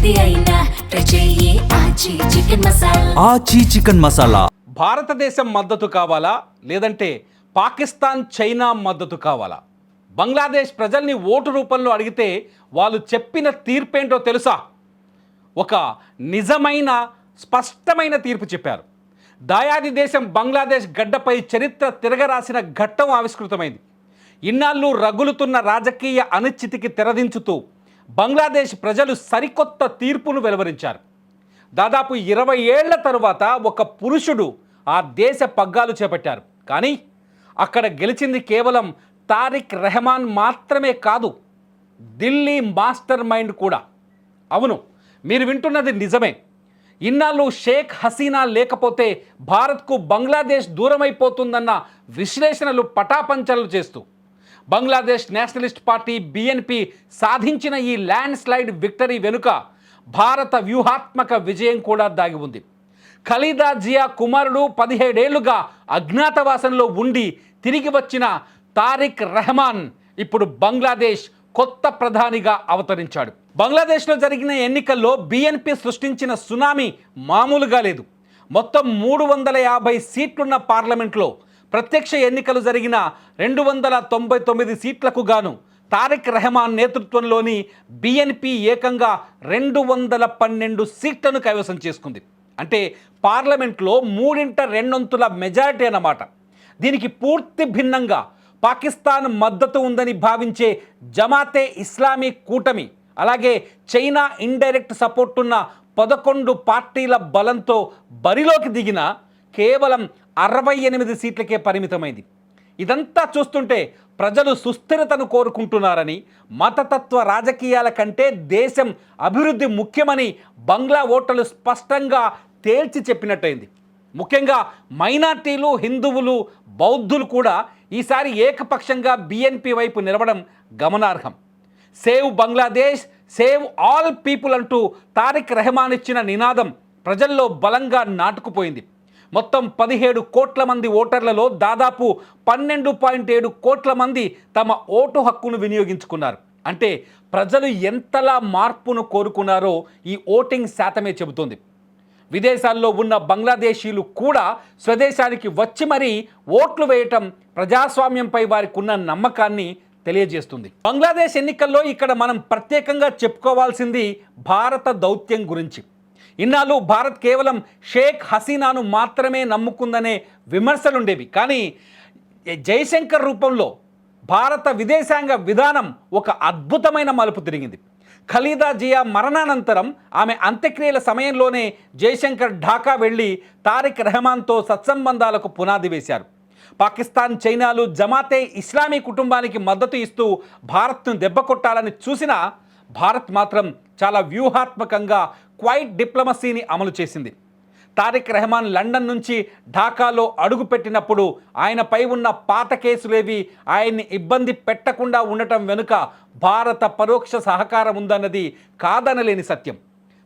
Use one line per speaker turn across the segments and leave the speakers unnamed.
ఏది అయినా ట్రై చెయ్యి ఆచి చికెన్ మసాలా.
ఆచి చికెన్ మసాలా.
భారతదేశం మద్దతు కావాలా లేదంటే పాకిస్తాన్ చైనా మద్దతు కావాలా? బంగ్లాదేశ్ ప్రజల్ని ఓటు రూపంలో అడిగితే వాళ్ళు చెప్పిన తీర్పేంటో తెలుసా? ఒక నిజమైన స్పష్టమైన తీర్పు చెప్పారు. దాయాది దేశం బంగ్లాదేశ్ గడ్డపై చరిత్ర తిరగరాసిన ఘట్టం ఆవిష్కృతమైంది. ఇన్నాళ్ళు రగులుతున్న రాజకీయ అనిశ్చితికి తెరదించుతూ బంగ్లాదేశ్ ప్రజలు సరికొత్త తీర్పును వెలువరించారు. దాదాపు 20 ఏళ్ల తరువాత ఒక పురుషుడు ఆ దేశ పగ్గాలు చేపట్టారు. కానీ అక్కడ గెలిచింది కేవలం తారిక్ రెహమాన్ మాత్రమే కాదు, ఢిల్లీ మాస్టర్ మైండ్ కూడా. అవును, మీరు వింటున్నది నిజమే. ఇన్నాళ్ళు షేక్ హసీనా లేకపోతే భారత్కు బంగ్లాదేశ్ దూరమైపోతుందన్న విశ్లేషణలు పటాపంచలు చేస్తూ బంగ్లాదేశ్ నేషనలిస్ట్ పార్టీ బిఎన్పి సాధించిన ఈ ల్యాండ్ స్లైడ్ విక్టరీ వెనుక భారత వ్యూహాత్మక విజయం కూడా దాగి ఉంది. ఖలీదా జియా కుమారుడు 17 ఏళ్లుగా అజ్ఞాతవాసంలో ఉండి తిరిగి వచ్చిన తారిక్ రెహమాన్ ఇప్పుడు బంగ్లాదేశ్ కొత్త ప్రధానిగా అవతరించాడు. బంగ్లాదేశ్లో జరిగిన ఎన్నికల్లో బిఎన్పి సృష్టించిన సునామీ మామూలుగా లేదు. మొత్తం 350 సీట్లున్న పార్లమెంట్లో ప్రత్యక్ష ఎన్నికలు జరిగిన 299 సీట్లకు గాను తారిక్ రెహమాన్ నేతృత్వంలోని బిఎన్పి ఏకంగా 212 సీట్లను కైవసం చేసుకుంది. అంటే పార్లమెంట్లో 3/2 మెజారిటీ అన్నమాట. దీనికి పూర్తి భిన్నంగా పాకిస్తాన్ మద్దతు ఉందని భావించే జమాతే ఇస్లామీ కూటమి, అలాగే చైనా ఇండైరెక్ట్ సపోర్ట్ ఉన్న 11 పార్టీల బలంతో బరిలోకి దిగిన కేవలం 68 సీట్లకే పరిమితమైంది. ఇదంతా చూస్తుంటే ప్రజలు సుస్థిరతను కోరుకుంటున్నారని, మతతత్వ రాజకీయాల కంటే దేశం అభివృద్ధి ముఖ్యమని బంగ్లా ఓటర్లు స్పష్టంగా తేల్చి చెప్పినట్టయింది. ముఖ్యంగా మైనార్టీలు, హిందువులు, బౌద్ధులు కూడా ఈసారి ఏకపక్షంగా బిఎన్పి వైపు నిలవడం గమనార్హం. Save Bangladesh, save all people అంటూ తారిక్ రెహమాన్ ఇచ్చిన నినాదం ప్రజల్లో బలంగా నాటుకుపోయింది. మొత్తం 17 కోట్ల మంది ఓటర్లలో దాదాపు 12.7 కోట్ల మంది తమ ఓటు హక్కును వినియోగించుకున్నారు. అంటే ప్రజలు ఎంతలా మార్పును కోరుకున్నారో ఈ ఓటింగ్ శాతమే చెబుతోంది. విదేశాల్లో ఉన్న బంగ్లాదేశీయులు కూడా స్వదేశానికి వచ్చి మరీ ఓట్లు వేయటం ప్రజాస్వామ్యంపై వారికి ఉన్న నమ్మకాన్ని తెలియజేస్తుంది. బంగ్లాదేశ్ ఎన్నికల్లో ఇక్కడ మనం ప్రత్యేకంగా చెప్పుకోవాల్సింది భారత దౌత్యం గురించి. ఇన్నాళ్ళు భారత్ కేవలం షేక్ హసీనాను మాత్రమే నమ్ముకుందనే విమర్శలుండేవి. కానీ జయశంకర్ రూపంలో భారత విదేశాంగ విధానం ఒక అద్భుతమైన మలుపు తిరిగింది. ఖలీదా జియా మరణానంతరం ఆమె అంత్యక్రియల సమయంలోనే జయశంకర్ ఢాకా వెళ్ళి తారిక్ రెహమాన్తో సత్సంబంధాలకు పునాది వేశారు. పాకిస్తాన్, చైనాలు జమాతే ఇస్లామీ కుటుంబానికి మద్దతు ఇస్తూ భారత్ను దెబ్బకొట్టాలని చూసినా భారత్ మాత్రం చాలా వ్యూహాత్మకంగా క్వైట్ డిప్లొమసీని అమలు చేసింది. తారిక్ రెహమాన్ లండన్ నుంచి ఢాకాలో అడుగుపెట్టినప్పుడు ఆయనపై ఉన్న పాత కేసులేవి ఆయన్ని ఇబ్బంది పెట్టకుండా ఉండటం వెనుక భారత పరోక్ష సహకారం ఉందన్నది కాదనలేని సత్యం.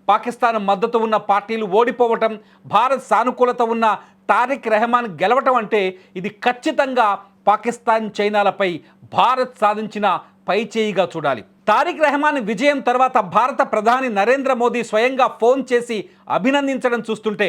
పాకిస్తాన్ మద్దతు ఉన్న పార్టీలు ఓడిపోవటం, భారత్ సానుకూలత ఉన్న తారిక్ రెహమాన్ గెలవటం అంటే ఇది ఖచ్చితంగా పాకిస్తాన్, చైనాలపై భారత్ సాధించిన పైచేయిగా చూడాలి. తారిక్ రెహమాన్ విజయం తర్వాత భారత ప్రధాని నరేంద్ర మోదీ స్వయంగా ఫోన్ చేసి అభినందించడం చూస్తుంటే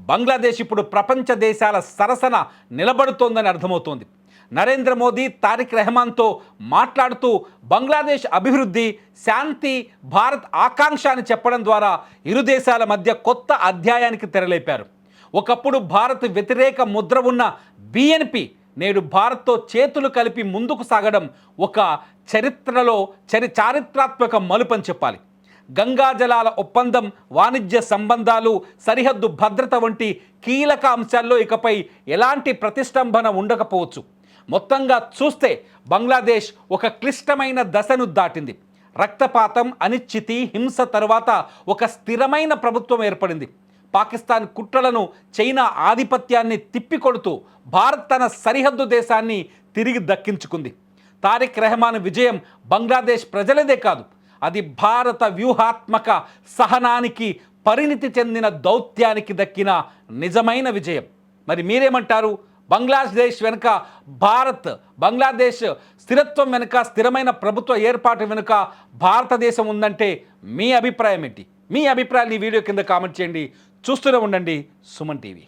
బంగ్లాదేశ్ ఇప్పుడు ప్రపంచ దేశాల సరసన నిలబడుతోందని అర్థమవుతోంది. నరేంద్ర మోదీ తారిక్ రెహమాన్తో మాట్లాడుతూ బంగ్లాదేశ్ అభివృద్ధి, శాంతి భారత్ ఆకాంక్ష అని చెప్పడం ద్వారా ఇరు దేశాల మధ్య కొత్త అధ్యాయానికి తెరలేపారు. ఒకప్పుడు భారత్ వ్యతిరేక ముద్ర ఉన్న బిఎన్పి నేడు భారత్తో చేతులు కలిపి ముందుకు సాగడం ఒక చరిత్రలో చారిత్రాత్మక మలుపని చెప్పాలి. గంగా జలాల ఒప్పందం, వాణిజ్య సంబంధాలు, సరిహద్దు భద్రత వంటి కీలక అంశాల్లో ఇకపై ఎలాంటి ప్రతిష్టంభన ఉండకపోవచ్చు. మొత్తంగా చూస్తే బంగ్లాదేశ్ ఒక క్లిష్టమైన దశను దాటింది. రక్తపాతం, అనిశ్చితి, హింస తరువాత ఒక స్థిరమైన ప్రభుత్వం ఏర్పడింది. పాకిస్తాన్ కుట్రలను, చైనా ఆధిపత్యాన్ని తిప్పికొడుతూ భారత్ తన సరిహద్దు దేశాన్ని తిరిగి దక్కించుకుంది. తారిక్ రెహమాన్ విజయం బంగ్లాదేశ్ ప్రజలదే కాదు, అది భారత వ్యూహాత్మక సహనానికి, పరిణితి చెందిన దౌత్యానికి దక్కిన నిజమైన విజయం. మరి మీరేమంటారు? బంగ్లాదేశ్ వెనుక భారత్, బంగ్లాదేశ్ స్థిరత్వం వెనుక, స్థిరమైన ప్రభుత్వ ఏర్పాటు వెనుక భారతదేశం ఉందంటే మీ అభిప్రాయం ఏంటి? మీ అభిప్రాయాలు ఈ వీడియో కింద కామెంట్ చేయండి. చూస్తూనే ఉండండి సుమన్ టీవీ.